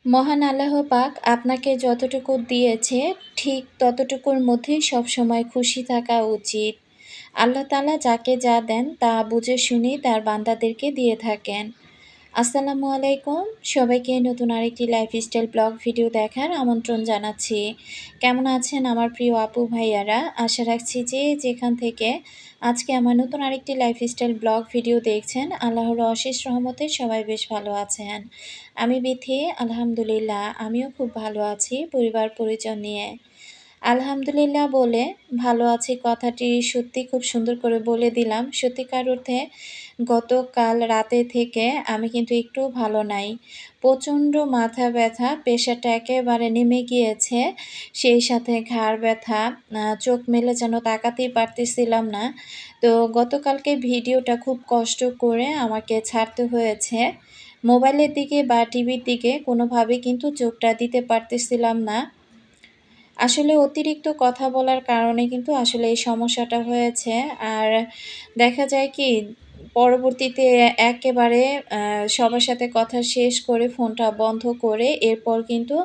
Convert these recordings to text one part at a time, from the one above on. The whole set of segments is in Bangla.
মহান আল্লাহ পাক আপনাকে যতটুকু দিয়েছে ঠিক ততটুকুর মধ্যেই সবসময় খুশি থাকা উচিত। আল্লাহ তাআলা যাকে যা দেন তা বুঝে শুনেই তার বান্দাদেরকে দিয়ে থাকেন। আসসালামু আলাইকুম। সবাইকে নতুন আরেকটি লাইফস্টাইল ব্লগ ভিডিও দেখার আমন্ত্রণ জানাচ্ছি। কেমন আছেন আমার প্রিয় আপু ভাইয়ারা? আশা রাখছি যে যেখান থেকে আজকে আমার নতুন আরেকটি লাইফস্টাইল ব্লগ ভিডিও দেখছেন, আল্লাহর অশেষ রহমতে সবাই বেশ ভালো আছেন। আমি বিথি, আলহামদুলিল্লাহ আমিও খুব ভালো আছি পরিবার পরিজন নিয়ে। আলহামদুলিল্লাহ বলে ভালো আছি কথাটি সত্যি খুব সুন্দর করে বলে দিলাম। সত্যিকার অর্থে গতকাল রাতে থেকে আমি কিন্তু একটুও ভালো নাই। প্রচণ্ড মাথা ব্যথা, প্রেশারটা একেবারে নেমে গিয়েছে। সেই সাথে ঘাড় ব্যথা, চোখ মেলে যেন তাকাতেই পারতেছিলাম না। তো গতকালকে ভিডিওটা খুব কষ্ট করে আমাকে ছাড়তে হয়েছে। মোবাইলের দিকে বা টিভির দিকে কোনোভাবে কিন্তু চোখটা দিতে পারতেছিলাম না। আসলে অতিরিক্ত কথা বলার কারণে কিন্তু আসলে এই সমস্যাটা হয়েছে। আর দেখা যায় কি পরবর্তীতে একেবারে সবার সাথে কথা শেষ করে ফোনটা বন্ধ করে এরপর কিন্তু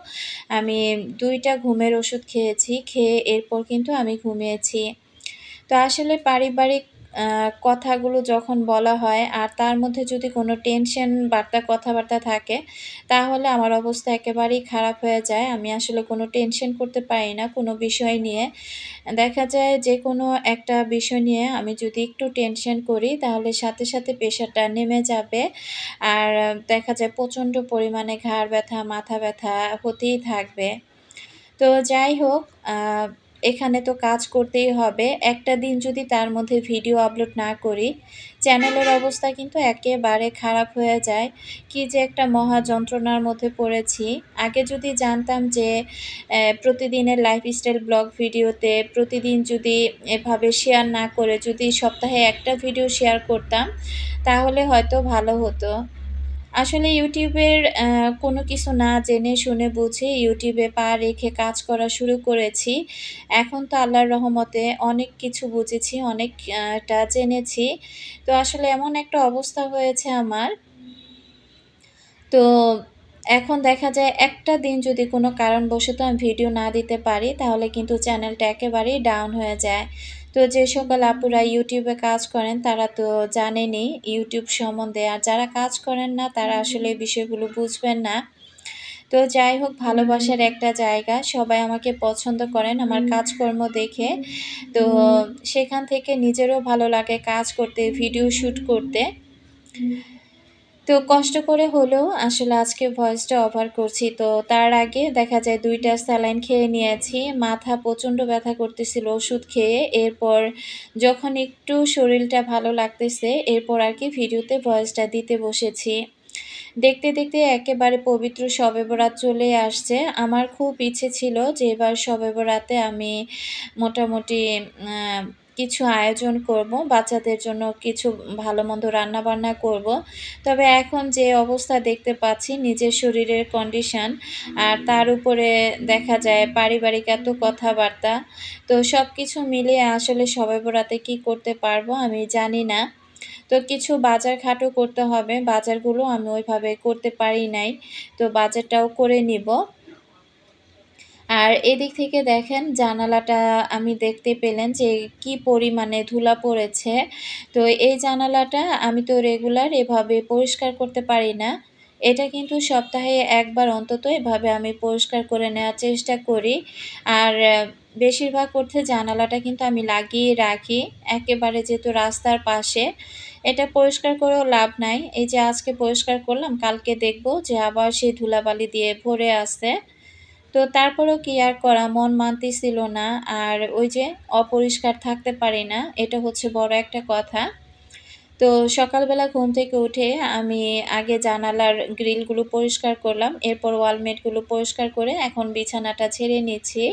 আমি ২ টা ঘুমের ওষুধ খেয়েছি। খেয়ে এরপর কিন্তু আমি ঘুমিয়েছি। তো আসলে পারিবারিক আ কথাগুলো যখন বলা হয় আর তার মধ্যে যদি কোনো টেনশন বার্তা কথাবার্তা থাকে, তাহলে আমার অবস্থা একেবারেই খারাপ হয়ে যায়। আমি আসলে কোনো টেনশন করতে পারি না কোনো বিষয় নিয়ে। দেখা যায় যেকোনো একটা বিষয় নিয়ে আমি যদি একটু টেনশন করি, তাহলে সাথে, সাথে প্রেশারটা নেমে যাবে। আর দেখা যায় প্রচণ্ড পরিমাণে ঘাড় ব্যথা, মাথা ব্যথা হতেই থাকবে। তো যাই হোক, আ এখানে তো কাজ করতেই হবে। একটা দিন যদি তার মধ্যে ভিডিও আপলোড না করি, চ্যানেলের অবস্থা কিন্তু একেবারে খারাপ হয়ে যায়। কি যে একটা মহা যন্ত্রণার মধ্যে পড়েছি। আগে যদি জানতাম যে প্রতিদিনের লাইফস্টাইল ব্লগ ভিডিওতে প্রতিদিন যদি এভাবে শেয়ার না করে যদি সপ্তাহে একটা ভিডিও শেয়ার করতাম, তাহলে হয়তো ভালো হতো। আসলে ইউটিউবের কোনো কিছু না জেনে শুনে বুঝে ইউটিউবে পা রেখে কাজ করা শুরু করেছি। এখন তো আল্লাহর রহমতে অনেক কিছু বুঝেছি, অনেক টা জেনেছি। তো আসলে এমন একটা অবস্থা হয়েছে আমার, তো এখন দেখা যায় একটা দিন যদি কোনো কারণবশত আমি ভিডিও না দিতে পারি, তাহলে কিন্তু চ্যানেলটা একেবারেই ডাউন হয়ে যায়। তো যে সকল আপুরা ইউটিউবে কাজ করেন তারা তো জানেনই ইউটিউব সম্বন্ধে। আর যারা কাজ করেন না তারা আসলে এই বিষয়গুলো বুঝবেন না। তো যাই হোক ভালোবাসার একটা জায়গা। সবাই আমাকে পছন্দ করেন আমার কাজকর্ম দেখে। তো সেখান থেকে নিজেরও ভালো লাগে কাজ করতে, ভিডিও শুট করতে। তো কষ্ট করে হলেও আসলে আজকে ভয়েসটা ওভার করছি। তো তার আগে দেখা যায় ২ টা স্যালাইন খেয়ে নিয়েছি। মাথা প্রচণ্ড ব্যথা করতেছিল ওষুধ খেয়ে। এরপর যখন একটু শরীরটা ভালো লাগতেছে, এরপর আরকি ভিডিওতে ভয়েসটা দিতে বসেছি। দেখতে, দেখতে একেবারে পবিত্র শবে বরাত চলেই আসছে। আমার খুব ইচ্ছে ছিল যে এবার শবে বরাতে আমি মোটামুটি আ কিছু আয়োজন করব। বাচ্চাদের জন্য কিছু ভালো-মন্দ রান্নাবান্না করব। তবে এখন যে অবস্থা দেখতে পাচ্ছি নিজের শরীরের কন্ডিশন আর তার উপরে দেখা যায় পারিবারিক এত কথাবার্তা। তো সবকিছু মিলিয়ে আসলে শবে বরাতে কি করতে পারবো আমি জানি না। তো কিছু বাজার-ঘাটও করতে হবে। বাজারগুলো আমি ওইভাবে করতে পারি নাই। তো বাজারটাও করে নিব। আর এদিক থেকে দেখেন জানালাটা আমি দেখতে পেলেন যে কি পরিমাণে ধুলা পড়েছে। তো এই জানালাটা আমি তো রেগুলার এভাবে পরিষ্কার করতে পারি না। এটা কিন্তু সপ্তাহে ১ বার অন্তত এভাবে আমি পরিষ্কার করে নেওয়ার চেষ্টা করি। আর বেশিরভাগ অর্থে জানালাটা কিন্তু আমি লাগিয়ে রাখি। একেবারে যেহেতু রাস্তার পাশে। এটা পরিষ্কার করেও লাভ নাই। এই যে আজকে পরিষ্কার করলাম, কালকে দেখব যে আবার সেই ধুলাবালি দিয়ে ভরে আছে। তো তারপরেও কি আর করা, মন মানতেছিল না। আর ওই যে অপরিষ্কার থাকতে পারি না। এটা হচ্ছে বড় একটা কথা। তো সকালবেলা ঘুম থেকে উঠে আমি আগে জানালার গ্রিলগুলো পরিষ্কার করলাম। এরপর ওয়ালমেটগুলো পরিষ্কার করে এখন বিছানাটা ঝেড়ে নিচ্ছি।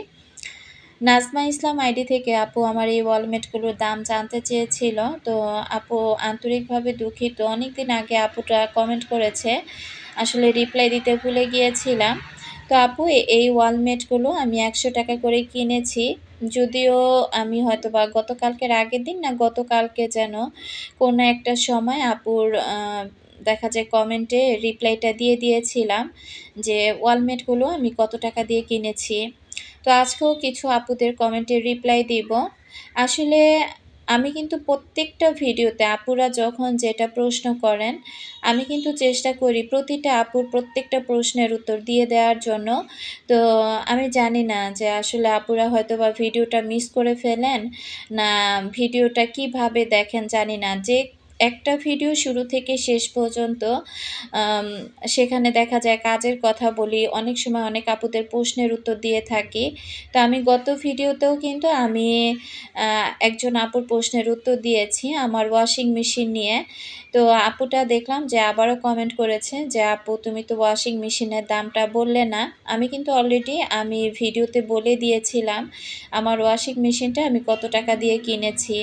নাজমা ইসলাম আইডি থেকে আপু আমার এই ওয়ালমেটগুলোর দাম জানতে চেয়েছিল। তো আপু আন্তরিকভাবে দুঃখিত। অনেকদিন আগে আপুটা কমেন্ট করেছে। আসলে রিপ্লাই দিতে ভুলে গিয়েছিলাম। তো আপু এই ওয়ালমেটগুলো আমি ৳১০০ করে কিনেছি। যদিও আমি হয়তোবা গতকালকের আগের দিন না গতকালকে যেন কোনো একটা সময় আপুর দেখা যায় কমেন্টে রিপ্লাইটা দিয়ে দিয়েছিলাম যে ওয়ালমেটগুলো আমি কত টাকা দিয়ে কিনেছি। তো আজকেও কিছু আপুদের কমেন্টের রিপ্লাই দিব। আসলে আমি কিন্তু প্রত্যেকটা ভিডিওতে আপুরা যখন যেটা প্রশ্ন করেন, আমি কিন্তু চেষ্টা করি প্রতিটা আপুর প্রত্যেকটা প্রশ্নের উত্তর দিয়ে দেওয়ার জন্য। তো আমি জানি না যে আসলে আপুরা হয়তোবা ভিডিওটা মিস করে ফেলেন, না ভিডিওটা কিভাবে দেখেন জানি না। যে একটা ভিডিও শুরু থেকে শেষ পর্যন্ত আম সেখানে দেখা যায় কাজের কথা বলি, অনেক সময় অনেক আপুদের প্রশ্নের উত্তর দিয়ে থাকি। তো আমি গত ভিডিওতেও কিন্তু আমি আ একজন আপুর প্রশ্নের উত্তর দিয়েছি আমার ওয়াশিং মেশিন নিয়ে। তো আপুটা দেখলাম যে আবারও কমেন্ট করেছে যে, "আপু তুমি তো ওয়াশিং মেশিনের দামটা বললে না।" আমি কিন্তু অলরেডি আমি ভিডিওতে বলে দিয়েছিলাম আমার ওয়াশিং মেশিনটা আমি কত টাকা দিয়ে কিনেছি।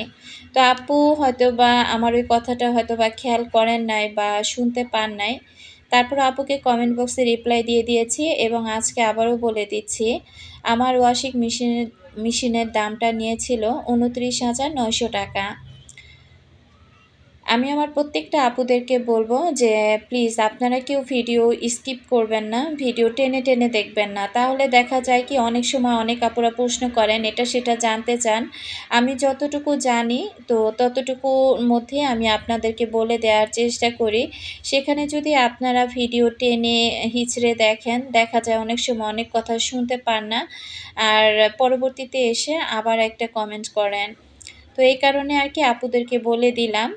তো আপু হয়তোবা আমার ওই কথাটা হয়তোবা খেয়াল করেন নাই বা শুনতে পান নাই। তারপর আপুকে কমেন্ট বক্সে রিপ্লাই দিয়ে দিয়েছি এবং আজকে আবারও বলে দিচ্ছি, আমার ওয়াশিং মেশিনের দামটা নিয়েছিল ৳২৯,৯০০। আমি আমার প্রত্যেকটা আপুদেরকে বলব যে প্লিজ আপনারা কেউ ভিডিও স্কিপ করবেন না, ভিডিও টেনে, টেনে দেখবেন না। তাহলে দেখা যায় কি অনেক সময় অনেক আপুরা প্রশ্ন করেন, এটা সেটা জানতে চান। আমি যতটুকু জানি তো ততটুকুর মধ্যে আমি আপনাদেরকে বলে দেওয়ার চেষ্টা করি। সেখানে যদি আপনারা ভিডিও টেনে হিচড়ে দেখেন, দেখা যায় অনেক সময় অনেক কথা শুনতে পান না। আর পরবর্তীতে এসে আবার একটা কমেন্ট করেন। তো এই কারণে আরকি আপুদেরকে বলে দিলাম।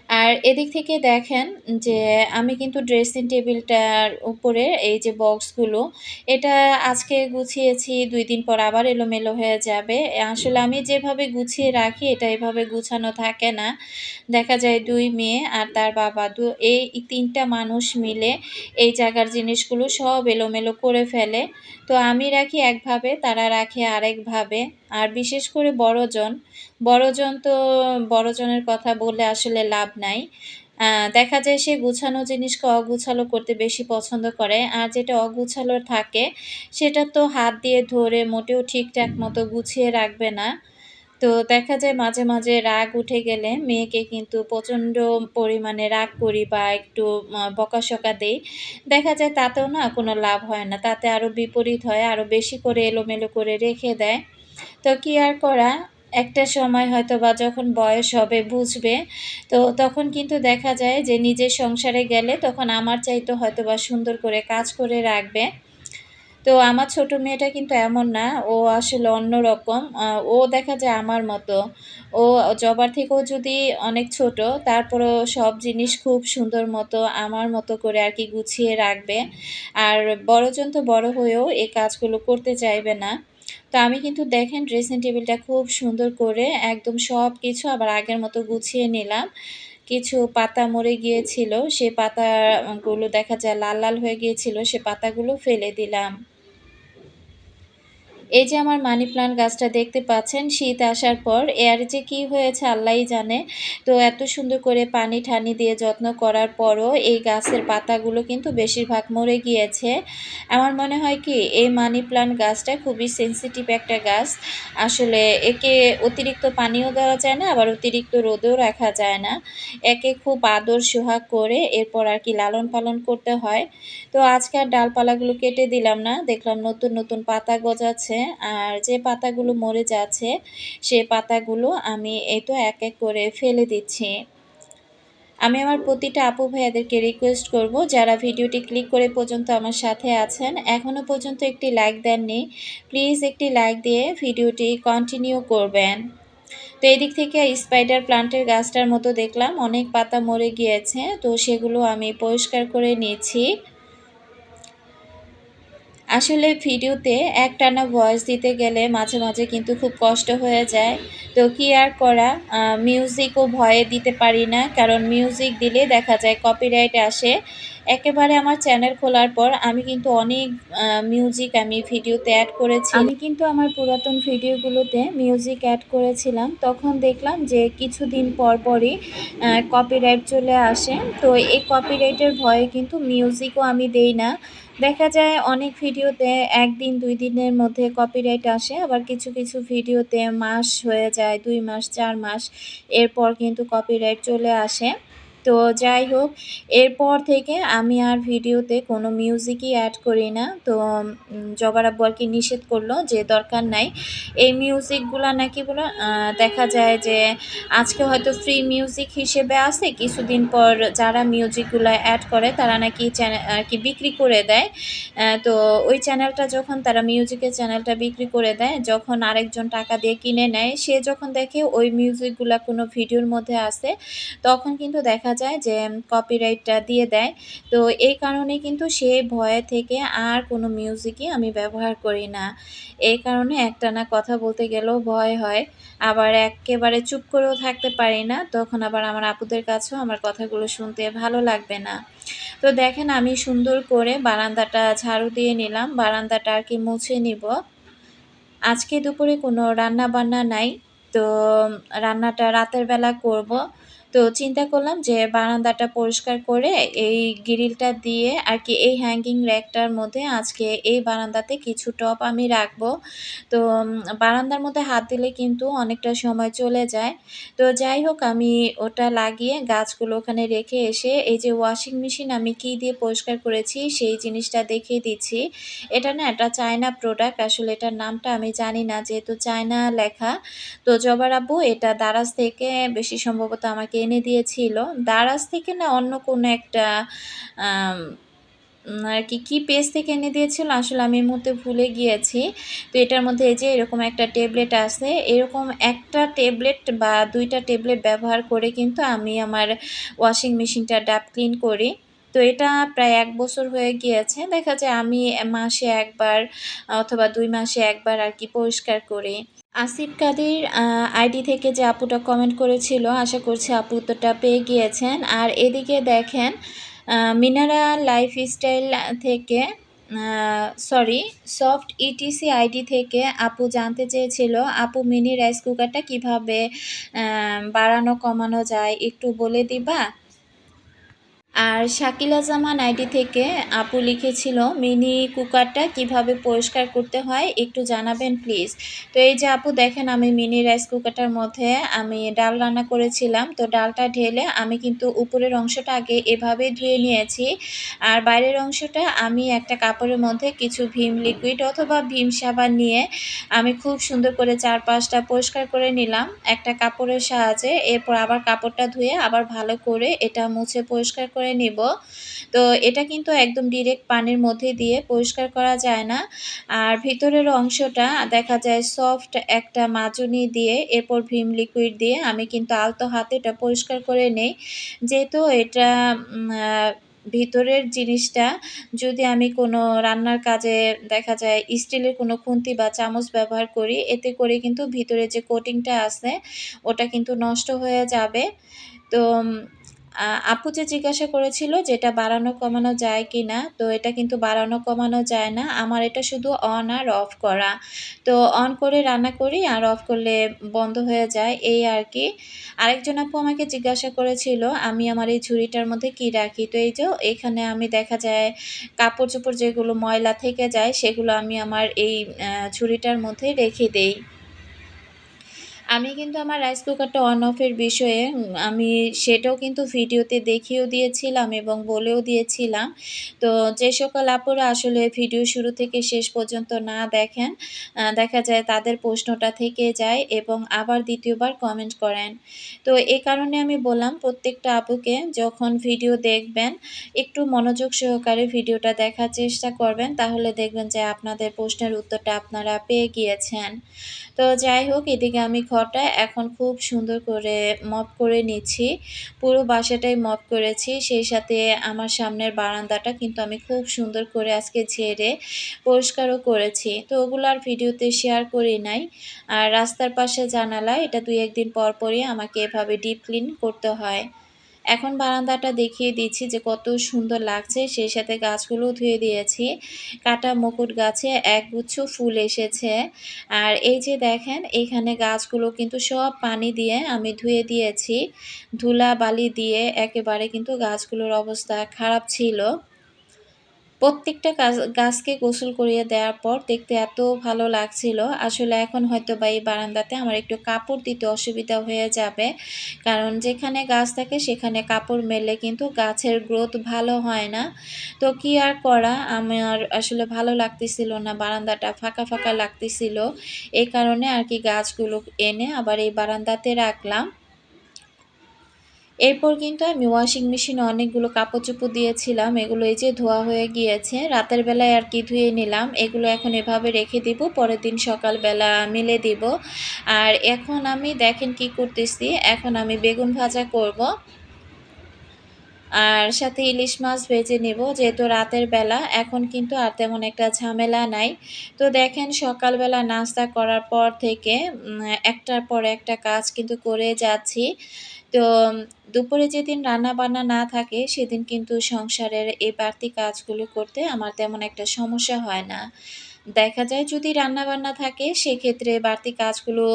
আর এদিক থেকে দেখেন যে আমি কিন্তু ড্রেসিং টেবিলটার উপরে এই যে বক্সগুলো, এটা আজকে গুছিয়েছি ২ দিন পর আবার এলোমেলো হয়ে যাবে। আসলে আমি যেভাবে গুছিয়ে রাখি এটা এভাবে গুছানো থাকে না। দেখা যায় ২ মেয়ে আর তার বাবা এই ৩ টা মানুষ মিলে এই জায়গার জিনিসগুলো সব এলোমেলো করে ফেলে। তো আমি রাখি একভাবে, তারা রাখে আরেকভাবে। আর বিশেষ করে বড়জন, বড়জন তো বড়জনের কথা বলে আসলে লাভ নাই। আ দেখা যায় সে গুছানো জিনিসকে অগুছালো করতে বেশি পছন্দ করে। আর যেটা অগুছালো থাকে সেটা তো হাত দিয়ে ধরে মোটেও ঠিকঠাক মতো গুছিয়ে রাখবে না। তো দেখা যায় মাঝে, মাঝে রাগ উঠে গেলে মেয়েকে কিন্তু প্রচণ্ড পরিমাণে রাগ করি বা একটু বকাশকা দেই। দেখা যায় তাতেও না কোনো লাভ হয় না। তাতে আরো বিপরীত হয়, আরো বেশি করে এলোমেলো করে রেখে দেয়। তো কি আর করা? একটা সময় হয়তোবা যখন বয়স হবে, বুঝবে। তো তখন কিন্তু দেখা যায় যে নিজের সংসারে গেলে তখন আমার চাইতেও হয়তোবা সুন্দর করে কাজ করে রাখবে। তো আমার ছোট মেয়েটা কিন্তু এমন না। ও আসলে অন্যরকম। ও দেখা যায় আমার মতো। ও জবার থেকেও যদি অনেক ছোট, তারপরেও সব জিনিস খুব সুন্দর মতো আমার মতো করে আরকি গুছিয়ে রাখবে। আর বড়জন তো বড় হয়েও এই কাজগুলো করতে চাইবে না। তো আমি কিন্তু দেখেন ড্রেসিং টেবিলটা খুব সুন্দর করে একদম সবকিছু আবার আগের মতো গুছিয়ে নিলাম। কিছু পাতা মরে গিয়েছিল, সে পাতাগুলো দেখা যায় লাল, লাল হয়ে গিয়েছিল, সে পাতাগুলো ফেলে দিলাম। এই যে আমার মানি প্লান্ট গাছটা দেখতে পাচ্ছেন, শীত আসার পর এর যে কি হয়েছে আল্লাহই জানে। তো এত সুন্দর করে পানি-ঠানি দিয়ে যত্ন করার পরও এই গাছের পাতাগুলো কিন্তু বেশিরভাগ মরে গিয়েছে। আমার মনে হয় কি এই মানি প্লান্ট গাছটা খুবই সেনসিটিভ একটা গাছ। আসলে একে অতিরিক্ত পানিও দেওয়া যায় না, আবার অতিরিক্ত রোদেও রাখা যায় না। একে খুব আদর সোহাগ করে এরপর আরকি লালন-পালন করতে হয়। তো আজকে আর ডালপালাগুলো কেটে দিলাম না। দেখলাম নতুন, নতুন পাতা গজাচ্ছে। আর যে পাতাগুলো মরে যাচ্ছে, সে পাতাগুলো আমি এই তো এক, এক করে ফেলে দিচ্ছি। আমি আমার প্রতিটা আপু ভাইয়াদেরকে রিকোয়েস্ট করব, যারা ভিডিওটি ক্লিক করে পর্যন্ত আমার সাথে আছেন, এখনও পর্যন্ত একটি লাইক দেননি, প্লিজ একটি লাইক দিয়ে ভিডিওটি কন্টিনিউ করবেন। তো এদিক থেকে স্পাইডার প্লান্টের গাছটার মতো দেখলাম অনেক পাতা মরে গিয়েছে। তো সেগুলো আমি পরিষ্কার করে নিয়েছি। আসলে ভিডিওতে একটানা ভয়েস দিতে গেলে মাঝে, মাঝে কিন্তু খুব কষ্ট হয়ে যায়। তো কি আর করা, মিউজিকও ভয়ে দিতে পারি না। কারণ মিউজিক দিলে দেখা যায় কপিরাইট আসে। একেবারে আমার চ্যানেল খোলার পর আমি কিন্তু অনেক মিউজিক আমি ভিডিওতে এড করেছিলাম। আমি কিন্তু আমার পুরাতন ভিডিওগুলোতে মিউজিক এড করেছিলাম। তখন দেখলাম যে কিছুদিন পর পরই কপিরাইট চলে আসে। তো এই কপিরাইটের ভয়ে কিন্তু মিউজিকও আমি দেই না। দেখা যায় অনেক ভিডিওতে ১ দিন ২ দিনের মধ্যে কপিরাইট আসে। আবার কিছু, কিছু ভিডিওতে মাস হয়ে যায়, ২ মাস, ৪ মাস। এরপর কিন্তু কপিরাইট চলে আসে। তো যাই হোক, এরপর থেকে আমি আর ভিডিওতে কোনো মিউজিকই অ্যাড করি না। তো জগার আব্বু আরকি নিষেধ করল যে, "দরকার নাই। এই মিউজিকগুলা নাকি বলে দেখা যায় যে আজকে হয়তো ফ্রি মিউজিক হিসেবে আছে, কিছুদিন পর যারা মিউজিকগুলা অ্যাড করে তারা নাকি আরকি বিক্রি করে দেয়। তো ওই চ্যানেলটা যখন তারা মিউজিকের চ্যানেলটা বিক্রি করে দেয়, যখন আরেকজন টাকা দিয়ে কিনে নেয়, সে যখন দেখে ওই মিউজিকগুলা কোনো ভিডিওর মধ্যে আছে, তখন কিন্তু দেখা যায় যে কপিরাইটটা দিয়ে দেয়। তো এই কারণে কিন্তু সেই ভয়ে থেকে আর কোনো মিউজিকই আমি ব্যবহার করি না। এই কারণে একটানা কথা বলতে গেলেও ভয় হয়। আবার এক্কেবারে চুপ করেও থাকতে পারি না। তখন আবার আমার আপুদের কাছেও আমার কথাগুলো শুনতে ভালো লাগবে না। তো দেখেন আমি সুন্দর করে বারান্দাটা ঝাড়ু দিয়ে নিলাম। বারান্দাটা আরকি মুছে নিব। আজকে দুপুরে কোনো রান্না-বান্না নাই। তো রান্নাটা রাতের বেলা করব। তো চিন্তা করলাম যে বারান্দাটা পরিষ্কার করে এই গ্রিলটা দিয়ে আরকি এই হ্যাঙ্গিং র‍্যাকটার মধ্যে আজকে এই বারান্দাতে কিছু টব আমি রাখবো। তো বারান্দার মধ্যে হাত দিলে কিন্তু অনেকটা সময় চলে যায়। তো যাই হোক আমি ওটা লাগিয়ে গাছগুলো ওখানে রেখে এসে এই যে ওয়াশিং মেশিন আমি কি দিয়ে পরিষ্কার করেছি সেই জিনিসটা দেখিয়ে দিচ্ছি। এটা না একটা চায়না প্রোডাক্ট। আসলে এটার নামটা আমি জানি না যেহেতু চায়না লেখা। তো জবার আব্বু এটা দারাজ থেকে বেশি সম্ভবত আমাকে এনে দিয়েছিল। দারাজ থেকে না অন্য কোনো একটা আম আরকি কি পেজ থেকে এনে দিয়েছিল আসলে আমি এই মুহূর্তে ভুলে গিয়েছি। তো এটার মধ্যে এই যে এরকম একটা ট্যাবলেট আছে। এরকম একটা ট্যাবলেট বা ২ টা ট্যাবলেট ব্যবহার করে কিন্তু আমি আমার ওয়াশিং মেশিনটা ডাব ক্লিন করি। তো এটা প্রায় ১ বছর হয়ে গিয়েছে। দেখা যায় আমি মাসে ১ বার অথবা ২ মাসে ১ বার আরকি পরিষ্কার করি। আসিফ কাদির আইডি থেকে যে আপুটা কমেন্ট করেছিল, আশা করছি আপু উত্তরটা পেয়ে গিয়েছেন। আর এদিকে দেখেন মিনারা লাইফস্টাইল থেকে আ সরি সফট ইটিসি আইডি থেকে আপু জানতে চেয়েছিল, আপু মিনি রাইস কুকারটা কিভাবে বাড়ানো কমানো যায় একটু বলে দিবা? আর শাকিলা জামান আইডি থেকে আপু লিখেছিল, মিনি কুকারটা কিভাবে পরিষ্কার করতে হয় একটু জানাবেন প্লিজ। তো এই যে আপু দেখেন আমি মিনি রাইস কুকারটার মধ্যে আমি ডাল রান্না করেছিলাম। তো ডালটা ঢেলে আমি কিন্তু উপরের অংশটা আগে এভাবে ধুয়ে নিয়েছি। আর বাইরের অংশটা আমি একটা কাপড়ের মধ্যে কিছু ভীম লিকুইড অথবা ভীম সাবান নিয়ে আমি খুব সুন্দর করে চারপাশটা পরিষ্কার করে নিলাম একটা কাপড়ের সাহায্যে। এরপর আবার কাপড়টা ধুয়ে আবার ভালো করে এটা মুছে পরিষ্কার করে নিব। তো এটা কিন্তু একদম ডিরেক্ট পানির মধ্যে দিয়ে পরিষ্কার করা যায় না। আর ভিতরের অংশটা দেখা যায় সফট একটা মাজনি দিয়ে এরপর ভীম লিকুইড দিয়ে আমি কিন্তু আলতো হাতে এটা পরিষ্কার করে নেই। যেহেতু এটা ভিতরের জিনিসটা যদি আমি কোনো রান্নার কাজে দেখা যায় স্টিলের কোনো খুন্তি বা চামচ ব্যবহার করি, এতে করে কিন্তু ভিতরে যে কোটিংটা আছে ওটা কিন্তু নষ্ট হয়ে যাবে। তো আপু যে জিজ্ঞাসা করেছিল যে এটা বাড়ানো কমানো যায় কিনা? তো এটা কিন্তু বাড়ানো কমানো যায় না। আমার এটা শুধু অন আর অফ করা। তো অন করে রান্না করি আর অফ করলে বন্ধ হয়ে যায় এই আরকি। আরেকজন আপু আমাকে জিজ্ঞাসা করেছিল আমি আমার এই ঝুড়িটার মধ্যে কি রাখি? তো এই যে এখানে আমি দেখা যায় কাপড়-চোপড় যেগুলো ময়লা থেকে যায় সেগুলো আমি আমার এই ঝুড়িটার মধ্যে রেখে দেই। আমি কিন্তু আমার রাইস কুকারটা অন অফের বিষয়ে আমি সেটাও কিন্তু ভিডিওতে দেখিয়েও দিয়েছিলাম এবং বলেও দিয়েছিলাম। তো যে সকল আপুরা আসলে ভিডিও শুরু থেকে শেষ পর্যন্ত না দেখেন, দেখা যায় তাদের প্রশ্নটা থেকে যায় এবং আবার ২য় বার কমেন্ট করেন। তো এ কারণে আমি বললাম প্রত্যেকটা আপুকে যখন ভিডিও দেখবেন একটু মনোযোগ সহকারে ভিডিওটা দেখার চেষ্টা করবেন। তাহলে দেখবেন যে আপনাদের প্রশ্নের উত্তরটা আপনারা পেয়ে গিয়েছেন। তো যাই হোক এদিকে আমি ঘরটা এখন খুব সুন্দর করে মপ করে নিচ্ছি। পুরো বাসাটাই মপ করেছি। সেই সাথে আমার সামনের বারান্দাটা কিন্তু আমি খুব সুন্দর করে আজকে ঝেড়ে পরিষ্কারও করেছি। তো ওগুলো আর ভিডিওতে শেয়ার করি নাই। আর রাস্তার পাশে জানালা এটা ২-১ দিন পর পরই আমাকে এভাবে ডিপ ক্লিন করতে হয়। এখন বারান্দাটা দেখিয়ে দিচ্ছি যে কত সুন্দর লাগছে। সেই সাথে গাছগুলোও ধুয়ে দিয়েছি। কাটা মুকুট গাছে একগুচ্ছ ফুল এসেছে। আর এই যে দেখেন এখানে গাছগুলো কিন্তু সব পানি দিয়ে আমি ধুয়ে দিয়েছি। ধুলাবালি দিয়ে একেবারে কিন্তু গাছগুলোর অবস্থা খারাপ ছিল। প্রত্যেকটা গাছকে গোসল করিয়ে দেওয়ার পর দেখতে এত ভালো লাগছিল। আসলে এখন হয়তোবা এই বারান্দাতে আমার একটু কাপড় দিতে অসুবিধা হয়ে যাবে। কারণ যেখানে গাছ থাকে সেখানে কাপড় মেললে কিন্তু গাছের গ্রোথ ভালো হয় না। তো কি আর করা, আমার আসলে ভালো লাগতেছিল না, বারান্দাটা ফাঁকা, ফাঁকা লাগতেছিল। এই কারণে আরকি গাছগুলো এনে আবার এই বারান্দাতে রাখলাম। এরপর কিন্তু আমি ওয়াশিং মেশিনে অনেকগুলো কাপড়-চোপড় দিয়েছিলাম। এগুলো এই যে ধোয়া হয়ে গিয়েছে। রাতের বেলায় আরকি ধুয়ে নিলাম। এগুলো এখন এভাবে রেখে দিব। পরের দিন সকালবেলা মেলে দিব। আর এখন আমি দেখেন কি করতেছি। এখন আমি বেগুন ভাজা করব। আর সাথে ইলিশ মাছ ভেজে নেব। যেহেতু রাতের বেলা, এখন কিন্তু আর তেমন একটা ঝামেলা নাই। তো দেখেন সকালবেলা নাস্তা করার পর থেকে একটার পর একটা কাজ কিন্তু করে যাচ্ছি। তো দুপুরে যেদিন রান্নাবান্না না থাকে সেদিন কিন্তু সংসারের এই বাড়তি কাজগুলো করতে আমার তেমন একটা সমস্যা হয় না। দেখা যায় যদি রান্নাবান্না থাকে সেক্ষেত্রে বাড়তি কাজগুলো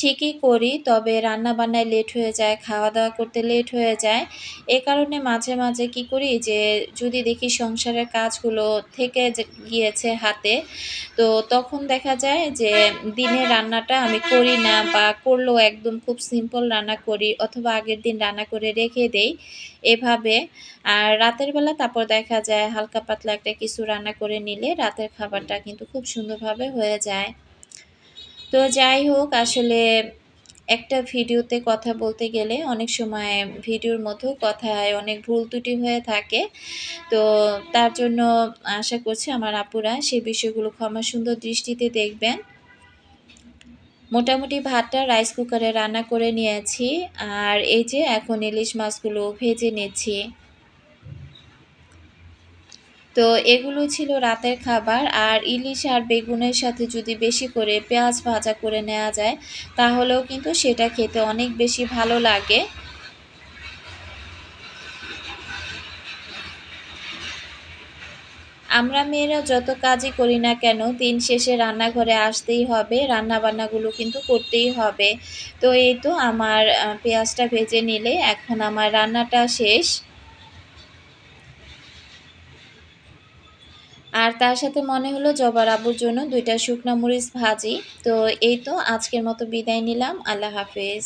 ঠিকই করি। তবে রান্নাবান্নায় লেট হয়ে যায়, খাওয়া-দাওয়া করতে লেট হয়ে যায়। এ কারণে মাঝে, মাঝে কি করি যে যদি দেখি সংসারের কাজগুলো থেকে গিয়েছে হাতে, তো তখন দেখা যায় যে দিনের রান্নাটা আমি করি না, বা করলেও একদম খুব সিম্পল রান্না করি, অথবা আগের দিন রান্না করে রেখে দেই এভাবে। আর রাতের বেলা তারপর দেখা যায় হালকা পাতলা একটা কিছু রান্না করে নিলে রাতের খাবারটা কিন্তু খুব সুন্দরভাবে হয়ে যায়। তো যাই হোক, আসলে একটা ভিডিওতে কথা বলতে গেলে অনেক সময় ভিডিওর মধ্যেও কথায় অনেক ভুল ত্রুটি হয়ে থাকে। তো তার জন্য আশা করছি আমার আপুরা সেই বিষয়গুলো ক্ষমা সুন্দর দৃষ্টিতে দেখবেন। মোটামুটি ভাতটা রাইস কুকারে রান্না করে নিয়েছি। আর এই যে এখন ইলিশ মাছগুলো ভেজে নিচ্ছি। তো এগুলো ছিল রাতের খাবার। আর ইলিশ আর বেগুনের সাথে যদি বেশি করে পেঁয়াজ ভাজা করে নেওয়া যায়, তাহলেও কিন্তু সেটা খেতে অনেক বেশি ভালো লাগে। আমরা মেয়েরা যত কাজই করি না কেন, দিন শেষে রান্নাঘরে আসতেই হবে, রান্নাবান্নাগুলো কিন্তু করতেই হবে। তো এই তো আমার পেঁয়াজটা ভেজে নিলে এখন আমার রান্নাটা শেষ। আর তার সাথে মনে হলো জবার আব্বুর জন্য ২ টা শুকনা মরিচ ভাজি। তো এই তো আজকের মতো বিদায় নিলাম। আল্লাহ হাফেজ।